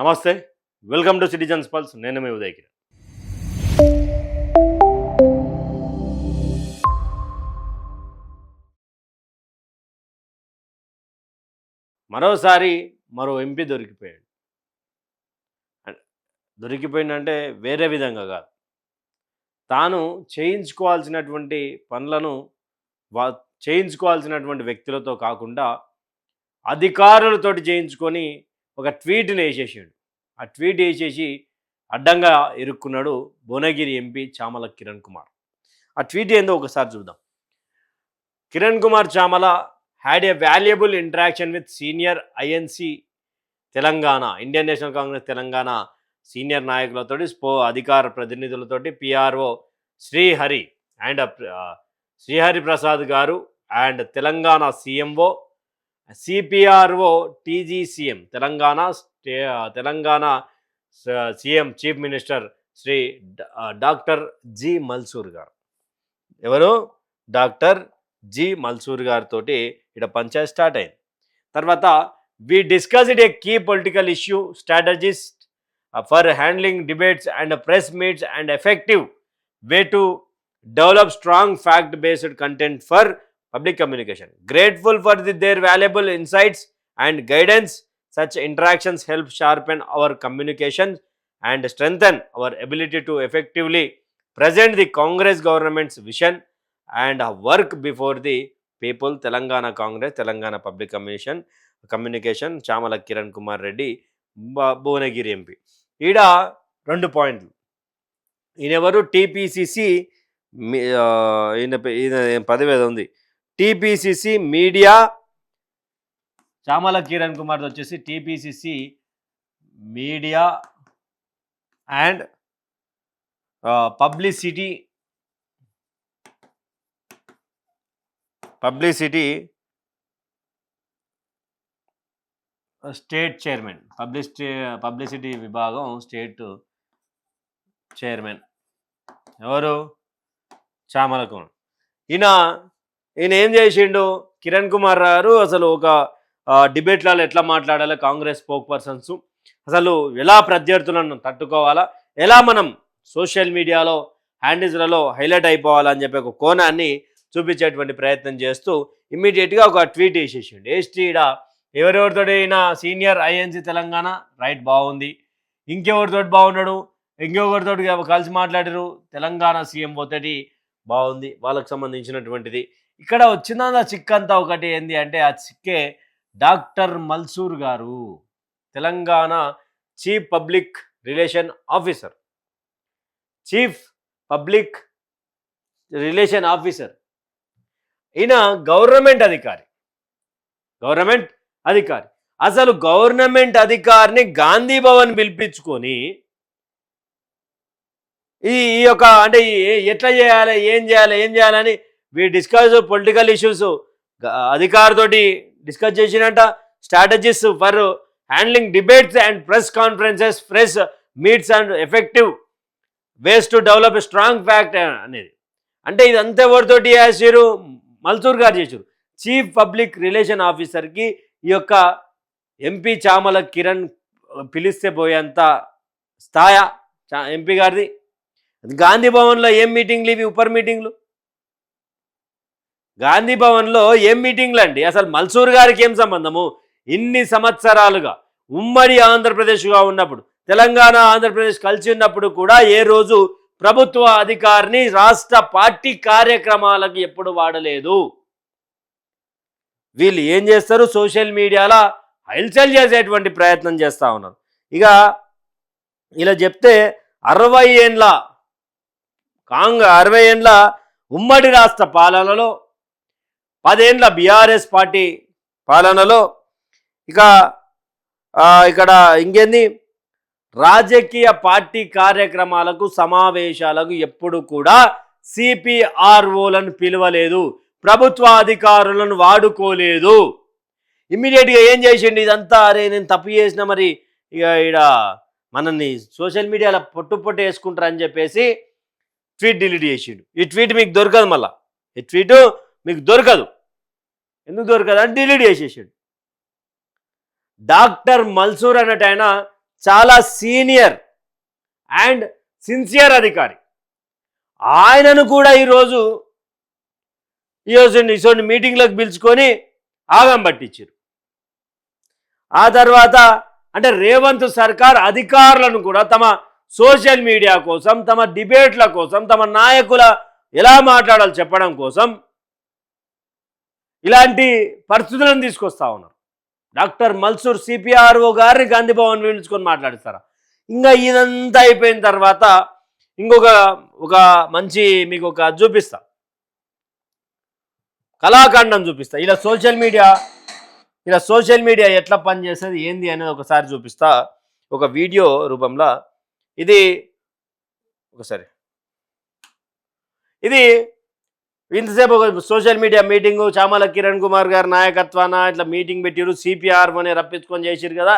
నమస్తే. Welcome to citizens pulse. నేను మీ ఉదయ్ కిరణ్. మరోసారి మరో ఎంపీ దొరికిపోయాడు. దొరికిపోయిందంటే వేరే విధంగా కాదు. తాను చేయించుకోవాల్సినటువంటి పనులను వా చేయించుకోవాల్సినటువంటి వ్యక్తులతో కాకుండా అధికారులతోటి చేయించుకొని ఒక ట్వీట్‌ని ఏసేసాడు. ఆ ట్వీట్ ఏసేసి అడ్డంగా ఇరుక్కున్నాడు భువనగిరి ఎంపీ చామల కిరణ్ కుమార్. ఆ ట్వీట్ ఏందో ఒకసారి చూద్దాం. Kiran Kumar Chamala had a valuable interaction with senior INC Telangana, Indian National Congress Telangana senior నాయకులతోటి, అధికార ప్రతినిధులతోటి, PRO Srihari and Srihari Prasad garu and Telangana CMO, CPRO TGCM Telangana CM chief minister Shri doctor G Malsur garu. ఎవరు? డాక్టర్ జి మల్సూర్ గారితో ఇక్కడ పంచాయత్ స్టార్ట్ అయింది. తర్వాత we discussed a key political issue strategies for handling debates and press meets and effective way to develop strong fact based content for public communication. Grateful for their valuable insights and guidance. Such interactions help sharpen our communication and strengthen our ability to effectively present the Congress government's vision and work before the people. Telangana Congress, Telangana Public Communication, Chamala Kiran Kumar Reddy, Bhuvnagiri MP. ఈడ 2 పాయింట్లు. ఈయనెవరు? TPCC ఈయన పదవి ఏదో ఉంది, TPCC media. Chamala Kiran Kumar వచ్చేసి TPCC media and publicity state chairman, publicity విభాగం state chairman. ఎవరు? చామల కుమార్. ఈయన ఏం చేసిండు? కిరణ్ కుమార్ గారు అసలు ఒక డిబేట్లలో ఎట్లా మాట్లాడాలి, కాంగ్రెస్ స్పోక్ పర్సన్స్ అసలు ఎలా ప్రత్యర్థులను తట్టుకోవాలా, ఎలా మనం సోషల్ మీడియాలో హ్యాండిల్స్లలో హైలైట్ అయిపోవాలని చెప్పి ఒక కోణాన్ని చూపించేటువంటి ప్రయత్నం చేస్తూ ఇమ్మీడియట్గా ఒక ట్వీట్ వేసేసిండు. ఈడ ఎవరెవరితో అయినా సీనియర్ ఐఎన్సి తెలంగాణ రైట్ బాగుంది, ఇంకెవరితోటి బాగున్నాడు, ఇంకొకరితోటి కలిసి మాట్లాడారు తెలంగాణ సీఎం పోతేటి బాగుంది, వాళ్ళకు సంబంధించినటువంటిది. ఇక్కడ వచ్చిన చిక్కంతా ఒకటి ఏంది అంటే, ఆ చిక్కే డాక్టర్ మల్సూర్ గారు, Telangana chief public relation officer. ఈయన గవర్నమెంట్ అధికారి. అసలు గవర్నమెంట్ అధికారిని గాంధీ భవన్ పిలిపించుకొని ఈ యొక్క అంటే ఎట్లా చేయాలి, ఏం చేయాలని వి డిస్కస్ పొలిటికల్ ఇష్యూస్ అధికారితోటి డిస్కస్ చేసినట్ట. Strategies for handling debates and press conferences, press meets and effective ways to develop strong fact అనేది. అంటే ఇదంతా ఎవరితోటి చేసారు? మల్సూర్ గారు చేశారు. చీఫ్ పబ్లిక్ రిలేషన్ ఆఫీసర్కి ఈ యొక్క ఎంపీ చామల కిరణ్ పిలిస్తే పోయేంత స్థాయి ఎంపీ గారిది. గాంధీ భవన్లో ఏం మీటింగ్లు ఇవి? ఉపర్ మీటింగ్లు. గాంధీ భవన్లో ఏం మీటింగ్లు అండి? అసలు మల్సూర్ గారికి ఏం సంబంధము? ఇన్ని సంవత్సరాలుగా ఉమ్మడి ఆంధ్రప్రదేశ్గా ఉన్నప్పుడు, తెలంగాణ ఆంధ్రప్రదేశ్ కలిసి ఉన్నప్పుడు కూడా ఏ రోజు ప్రభుత్వ అధికారిని రాష్ట్ర పార్టీ కార్యక్రమాలకు ఎప్పుడు వాడలేదు. వీళ్ళు ఏం చేస్తారు? సోషల్ మీడియాలో హల్చల్ చేసేటువంటి ప్రయత్నం చేస్తూ ఉన్నారు. ఇక ఇలా చెప్తే 60 ఏండ్ల ఉమ్మడి రాష్ట్ర పాలనలో, 10 ఏండ్ల బీఆర్ఎస్ పార్టీ పాలనలో, ఇక్కడ ఇంకేంది, రాజకీయ పార్టీ కార్యక్రమాలకు సమావేశాలకు ఎప్పుడు కూడా సిపిఆర్ఓలను పిలవలేదు, ప్రభుత్వ అధికారులను వాడుకోలేదు. ఇమ్మీడియట్గా ఏం చేసిండు? ఇదంతా అరే నేను తప్పు చేసిన, మరి ఇక ఇక్కడ మనల్ని సోషల్ మీడియాలో పొట్టు వేసుకుంటారని చెప్పేసి ట్వీట్ డిలీట్ చేసిండు. ఈ ట్వీట్ మీకు దొరకదు, మళ్ళీ ఈ ట్వీట్ మీకు దొరకదు. ఎందుకు దొరకదు అంటే డిలీట్ చేసేసాడు. డాక్టర్ మల్సూర్ అన్నట్టు ఆయన చాలా సీనియర్ అండ్ సిన్సియర్ అధికారి. ఆయనను కూడా ఈరోజు ఇటువంటి మీటింగ్లకు పిలుచుకొని ఆగం పట్టించారు. ఆ తర్వాత అంటే రేవంత్ సర్కార్ అధికారులను కూడా తమ సోషల్ మీడియా కోసం, తమ డిబేట్ల కోసం, తమ నాయకుల ఎలా మాట్లాడాలో చెప్పడం కోసం ఇలాంటి పరిస్థితులను తీసుకొస్తా ఉన్నారు. డాక్టర్ మల్సూర్ సిపిఆర్ఓ గారిని గాంధీ భవన్ పిలుచుకొని మాట్లాడిస్తారా? ఇంకా ఇదంతా అయిపోయిన తర్వాత ఒక మంచి మీకు ఒక చూపిస్తా, కళాఖండం చూపిస్తా. ఇలా సోషల్ మీడియా ఎట్లా పనిచేస్తుంది ఏంది అనేది ఒకసారి చూపిస్తా ఒక వీడియో రూపంలో. ఇది ఇంతసేపు ఒక social media meeting, Chamala Kiran Kumar గారి నాయకత్వాన ఇట్లా మీటింగ్ పెట్టిరు, సిపిఆర్ అని రప్పించుకొని చేసిరు కదా.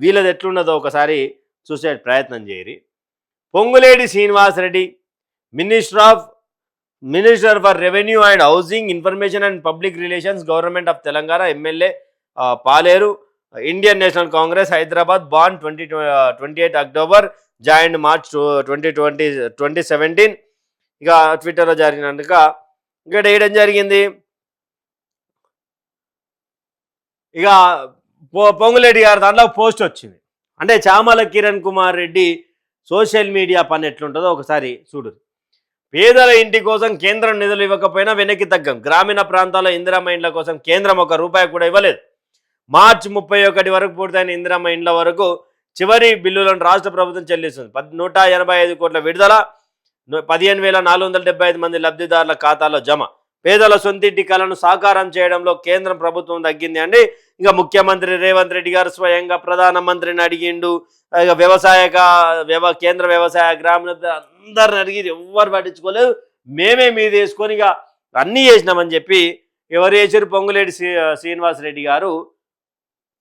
వీళ్ళది ఎట్లున్నదో ఒకసారి చూసే ప్రయత్నం చేయరి. Ponguleti Srinivasa Reddy, minister for revenue and housing, information and public relations, government of Telangana, MLA Paleru, Indian National Congress, Hyderabad, born 28 October, joined March 2017. ఇక ట్విట్టర్లో జరిగినాక ఇక్కడ వేయడం జరిగింది. ఇక పొంగులేటి గారు దాంట్లో పోస్ట్ వచ్చింది. అంటే చామల కిరణ్ కుమార్ రెడ్డి సోషల్ మీడియా పని ఎట్లుంటుందో ఒకసారి చూడు. పేదల ఇంటి కోసం కేంద్రం నిధులు ఇవ్వకపోయినా వెనక్కి తగ్గం. గ్రామీణ ప్రాంతాల్లో ఇందిరమ్మ ఇండ్ల కోసం కేంద్రం ₹1 కూడా ఇవ్వలేదు. మార్చి 31 వరకు పూర్తయిన ఇందిరమ్మ ఇండ్ల వరకు చివరి బిల్లులను రాష్ట్ర ప్రభుత్వం చెల్లిస్తుంది. 185 కోట్ల విడుదల, 15,475 మంది లబ్ధిదారుల ఖాతాలో జమ. పేదల సొంతింటి కలను సాకారం చేయడంలో కేంద్రం ప్రభుత్వం తగ్గింది అండి. ఇంకా ముఖ్యమంత్రి రేవంత్ రెడ్డి గారు స్వయంగా ప్రధానమంత్రిని అడిగిండు. ఇక కేంద్ర వ్యవసాయ గ్రామీణ అందరిని అడిగి ఎవ్వరు పట్టించుకోలేదు. మేమే మీద వేసుకొని ఇక అన్నీ చేసినామని చెప్పి ఎవరు చేశారు? పొంగులేటి శ్రీనివాసరెడ్డి గారు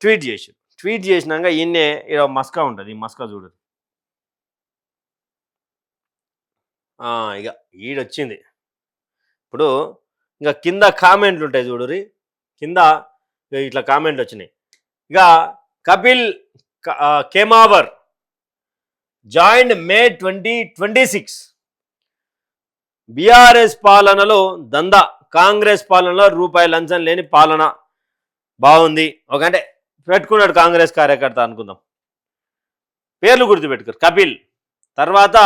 ట్వీట్ చేశారు. ట్వీట్ చేసినాక ఈయన్నే ఇలా మస్కా ఉంటుంది, ఈ మస్కా చూడదు. ఇక ఈడొచ్చింది. ఇప్పుడు ఇంకా కింద కామెంట్లు ఉంటాయి చూడురి, కింద ఇట్లా కామెంట్లు వచ్చినాయి. ఇక కపిల్ కేమావర్ జాయిన్డ్ మే 2026. బీఆర్ఎస్ పాలనలో దందా, కాంగ్రెస్ పాలనలో రూపాయి లంచం లేని పాలన బాగుంది. అంటే పెట్టుకున్నాడు కాంగ్రెస్ కార్యకర్త అనుకుందాం, పేర్లు గుర్తుపెట్టుకోరు. కపిల్ తర్వాత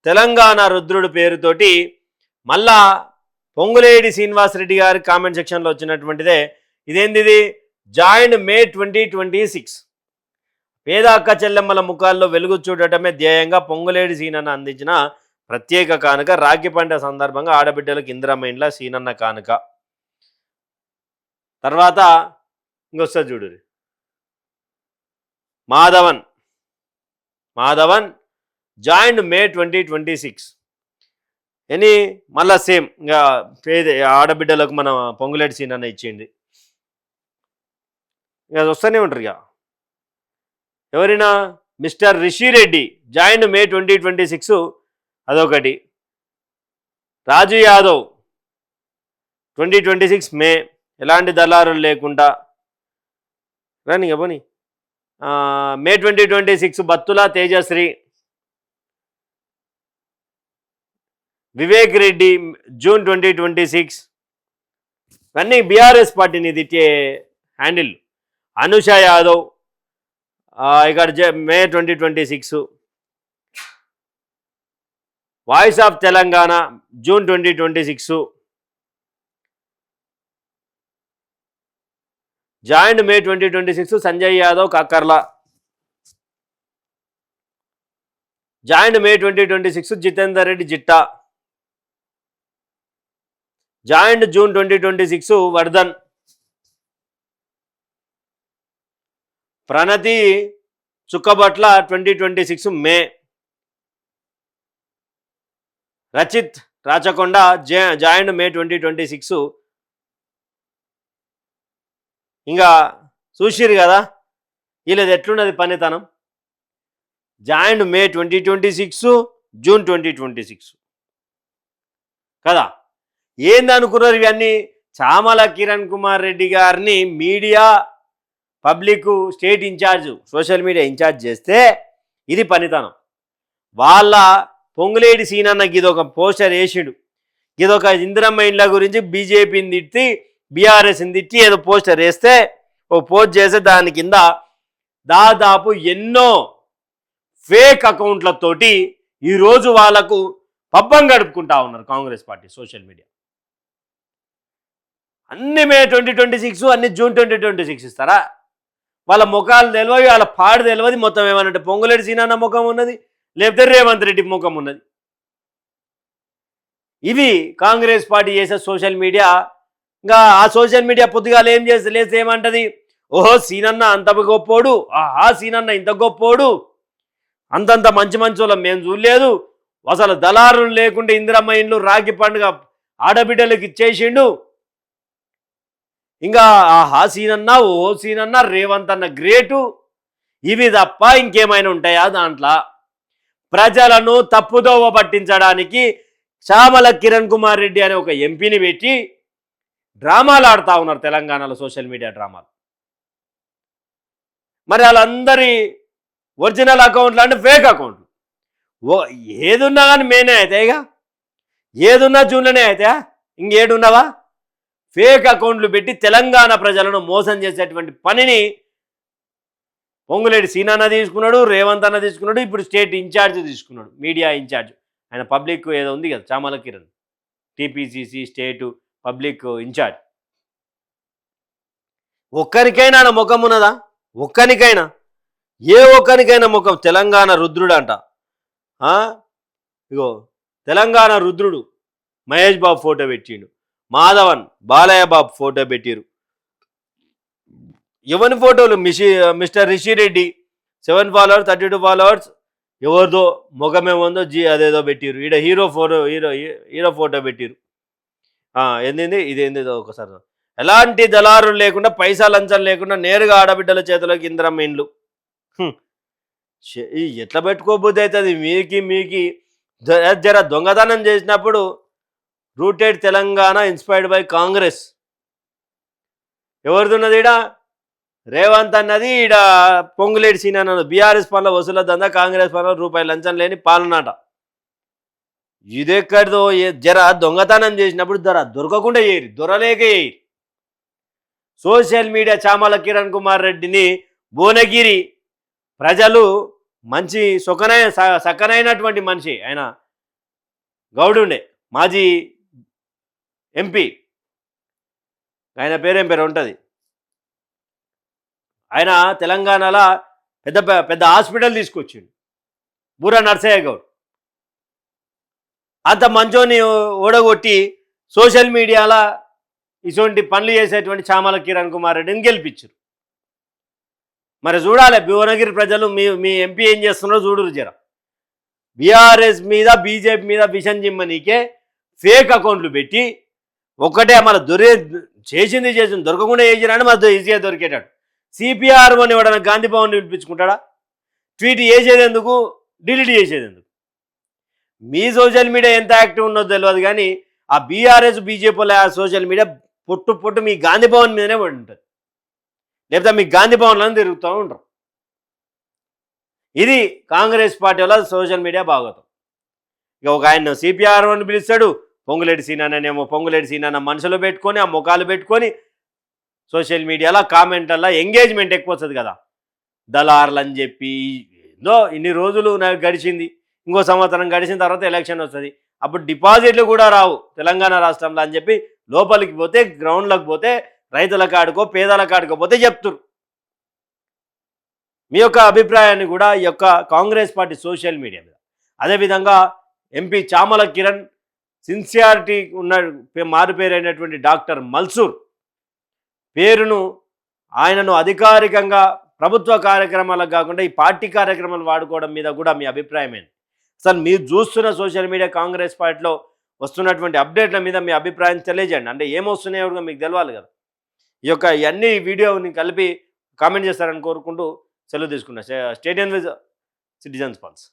తెలంగాణ రుద్రుడు పేరుతోటి మళ్ళా పొంగులేటి శ్రీనివాసరెడ్డి గారి కామెంట్ సెక్షన్లో వచ్చినటువంటిదే. ఇదేంటిది? Joined May 2026. పేద అక్క చెల్లెమ్మల ముఖాల్లో వెలుగు చూడటమే ధ్యేయంగా పొంగులేటి సీనన్న అందించిన ప్రత్యేక కానుక. రాఖీ పండుగ సందర్భంగా ఆడబిడ్డలకు ఇందిరమ్మ ఇండ్ల సీనన్న కానుక. తర్వాత ఇంకొస్తుంది చూడు, మాధవన్ జాయిన్డ్ మే 2026 అని మళ్ళా సేమ్ ఇంకా ఆడబిడ్డలకు మన పొంగులేటి సీనన్న ఇచ్చింది. ఇక వస్తూనే ఉంటారు. ఇక ఎవరైనా మిస్టర్ రిషిరెడ్డి జాయిన్డ్ మే 2026, అదొకటి. రాజు యాదవ్ 2026 మే, ఎలాంటి దళారులు లేకుండా రాని పోనీ. మే 2026 బత్తుల తేజశ్రీ. వివేక్ రెడ్డి జూన్ 2026. ఇవన్నీ బీఆర్ఎస్ పార్టీని తిట్టే హ్యాండిల్. అనుష యాదవ్ ఇక్కడ May 2026. Voice of Telangana June 2026. Joined May 2026 Sanjay Yadav Kakarla. Joined May 2026 Jitender Reddy Jitta. Joined June 2026 Vardhan. Pranathi Chukkabatla 2026 May. Rachit Rachakonda joined May 2026. ఇంకా చూసిరు కదా వీళ్ళది ఎట్లున్నది పనితనం. జాయిన్డ్ మే 2026, జూన్ 2026 కదా. ఏందనుకున్నారు? ఇవన్నీ చామల కిరణ్ కుమార్ రెడ్డి గారిని media public state incharge social media incharge చేస్తే ఇది పనితనం. వాళ్ళ పొంగులేటి సీనన్నకి ఇదొక పోస్టర్ వేసిండు, ఇదొక ఇందిరమ్మ ఇండ్ల గురించి బీజేపీని తిట్టి బీఆర్ఎస్ని తిట్టి ఏదో పోస్టర్ వేస్తే ఓ పోస్ట్ చేస్తే దాని కింద దాదాపు ఎన్నో ఫేక్ అకౌంట్లతోటి ఈరోజు వాళ్ళకు పబ్బం గడుపుకుంటా ఉన్నారు కాంగ్రెస్ పార్టీ సోషల్ మీడియా. అన్ని మే 2026, అన్ని జూన్ 2026 ఇస్తారా? వాళ్ళ ముఖాలు తెలియదు, వాళ్ళ పాడు తెలియదు. మొత్తం ఏమనంటే పొంగులేటి సీనన్న ముఖం ఉన్నది, లేకపోతే రేవంత్ రెడ్డి ముఖం ఉన్నది. ఇవి కాంగ్రెస్ పార్టీ చేసే సోషల్ మీడియా. ఇంకా ఆ సోషల్ మీడియా పొద్దుగాలు ఏం చేస్తే లేస్తే ఏమంటది, ఓహో సీనన్న అంత గొప్పోడు, ఆహా సీనన్న ఇంత గొప్పోడు, అంతంత మంచి మంచి వాళ్ళం మేము చూడలేదు, అసలు దళారులు లేకుండా ఇందిరమ్మ ఇండ్లు రాఖీ పండుగ ఆడబిడ్డలకు ఇచ్చేసిండు, ఇంకా ఆహా సీనన్న ఓహో సీనన్న రేవంత్ అన్న గ్రేటు. ఇవి తప్ప ఇంకేమైనా ఉంటాయా దాంట్లో? ప్రజలను తప్పుదోవ పట్టించడానికి చామల కిరణ్ కుమార్ రెడ్డి అనే ఒక ఎంపీని పెట్టి డ్రామాలు ఆడుతూ ఉన్నారు తెలంగాణలో, సోషల్ మీడియా డ్రామాలు. మరి వాళ్ళందరి ఒరిజినల్ అకౌంట్లు అంటే ఫేక్ అకౌంట్లు. ఏదున్నా కానీ మేనే అవుతాయిగా, ఏదున్నా జూన్లోనే అవుతాయా, ఇంకేడున్నావా? ఫేక్ అకౌంట్లు పెట్టి తెలంగాణ ప్రజలను మోసం చేసేటువంటి పనిని పొంగులేటి సీనన్న తీసుకున్నాడు, రేవంత్ అన్న తీసుకున్నాడు, ఇప్పుడు స్టేట్ ఇన్ఛార్జ్ తీసుకున్నాడు, మీడియా ఇన్ఛార్జ్. ఆయన పబ్లిక్ ఏదో ఉంది కదా చామల కిరణ్, టీపీసీసీ స్టేటు పబ్లిక్ ఇన్ఛార్జ్. ఒక్కరికైనా ఆయన ముఖం ఉన్నదా? ఒక్కరికైనా, ఏ ఒక్కరికైనా ముఖం? తెలంగాణ రుద్రుడు అంట. ఇగో తెలంగాణ రుద్రుడు మహేష్ బాబు ఫోటో పెట్టిండు, మాధవన్ బాలయ్య బాబు ఫోటో పెట్టిరు. ఎవరి ఫోటోలు? మిస్టర్ రిషిరెడ్డి 7 followers 32 followers, ఎవరిదో ముఖమేముందో అదేదో పెట్టిరు. ఈడ హీరో ఫోటో పెట్టిరు. ఏంది ఇదేంది ఒకసారి? ఎలాంటి దళారులు లేకుండా, పైసా లంచం లేకుండా నేరుగా ఆడబిడ్డల చేతిలోకి ఇందిరమ్మ ఇండ్లు. ఎట్లా పెట్టుకోబుద్ధి అవుతుంది మీకి? జర దొంగతనం చేసినప్పుడు rooted Telangana inspired by Congress ఎవరిదున్నది? ఈడ రేవంత్ అన్నది, ఈడ పొంగులేటి సీనన్న బీఆర్ఎస్ పనుల వసూల దందా, కాంగ్రెస్ పనుల రూపాయలు లంచం లేని పాలనాట. ఇదెక్కడిదో? జర దొంగతనం చేసినప్పుడు దొరకకుండా చేయరు, దొరలేక చేయరు. సోషల్ మీడియా చామల కిరణ్ కుమార్ రెడ్డిని భువనగిరి ప్రజలు మంచి సక్కనైనటువంటి మనిషి, ఆయన గౌడుండే మాజీ ఎంపీ, ఆయన పేరేం పేరు ఉంటుంది. ఆయన తెలంగాణలో పెద్ద పెద్ద హాస్పిటల్ తీసుకొచ్చిండు, బూరా నర్సయ్య గౌడ్. అంత మంచోని ఓడగొట్టి సోషల్ మీడియాలో ఇటువంటి పనులు చేసేటువంటి చామల కిరణ్ కుమార్ రెడ్డిని గెలిపించారు. మరి చూడాలి భువనగిరి ప్రజలు మీ ఎంపీ ఏం చేస్తున్నారో చూడరు జర. బీఆర్ఎస్ మీద బీజేపీ మీద విషం జిమ్మనీకే ఫేక్ అకౌంట్లు పెట్టి ఒక్కటే మన చేసింది దొరకకుండా చేసిరాని మన ఈజీగా దొరికేటాడు. సిపిఆర్ అని ఇవ్వడానికి గాంధీ భవన్ పిలిపించుకుంటాడా? ట్వీట్ చేసేది ఎందుకు, డిలీట్ చేసేది ఎందుకు? మీ సోషల్ మీడియా ఎంత యాక్టివ్ ఉన్నదో తెలియదు కానీ ఆ బీఆర్ఎస్ బీజేపీలో ఆ సోషల్ మీడియా పొట్టు మీ గాంధీ భవన్ మీదనే పడి ఉంటుంది, లేకపోతే మీ గాంధీ భవన్లను తిరుగుతూ ఉంటారు. ఇది కాంగ్రెస్ పార్టీ వల్ల సోషల్ మీడియా భాగవతం. ఇక ఒక ఆయన సిపిఆర్ అని పిలుస్తాడు, పొంగులేటి సీనన్ననేమో పొంగులేటి సీనన్న మనసులో పెట్టుకొని ఆ ముఖాలు పెట్టుకొని సోషల్ మీడియాలో కామెంట్లలో ఎంగేజ్మెంట్ ఎక్కువ వస్తుంది కదా. దళార్లు అని చెప్పి ఏదో ఇన్ని రోజులు నాకు గడిచింది, ఇంకో సంవత్సరం గడిచిన తర్వాత ఎలక్షన్ వస్తుంది, అప్పుడు డిపాజిట్లు కూడా రావు తెలంగాణ రాష్ట్రంలో అని చెప్పి లోపలికి పోతే, గ్రౌండ్లకు పోతే, రైతుల కాడుకో పేదల కాడుకో పోతే చెప్తురు. మీ యొక్క అభిప్రాయాన్ని కూడా ఈ యొక్క కాంగ్రెస్ పార్టీ సోషల్ మీడియా మీద, అదేవిధంగా ఎంపీ చామల కిరణ్ సిన్సియారిటీ ఉన్న మారుపేరైనటువంటి డాక్టర్ మల్సూర్ ఆయనను అధికారికంగా ప్రభుత్వ కార్యక్రమాలకు కాకుండా ఈ పార్టీ కార్యక్రమాలు వాడుకోవడం మీద కూడా మీ అభిప్రాయం ఏంటి? అసలు మీరు చూస్తున్న సోషల్ మీడియా కాంగ్రెస్ పార్టీలో వస్తున్నటువంటి అప్డేట్ల మీద మీ అభిప్రాయం తెలియజేయండి. అంటే ఏమొస్తున్నాయో మీకు తెలవాలి కదా. ఈ యొక్క అన్ని వీడియోని కలిపి కామెంట్ చేస్తారని కోరుకుంటూ సెలవు తీసుకున్నా. Stadium with citizens pulse.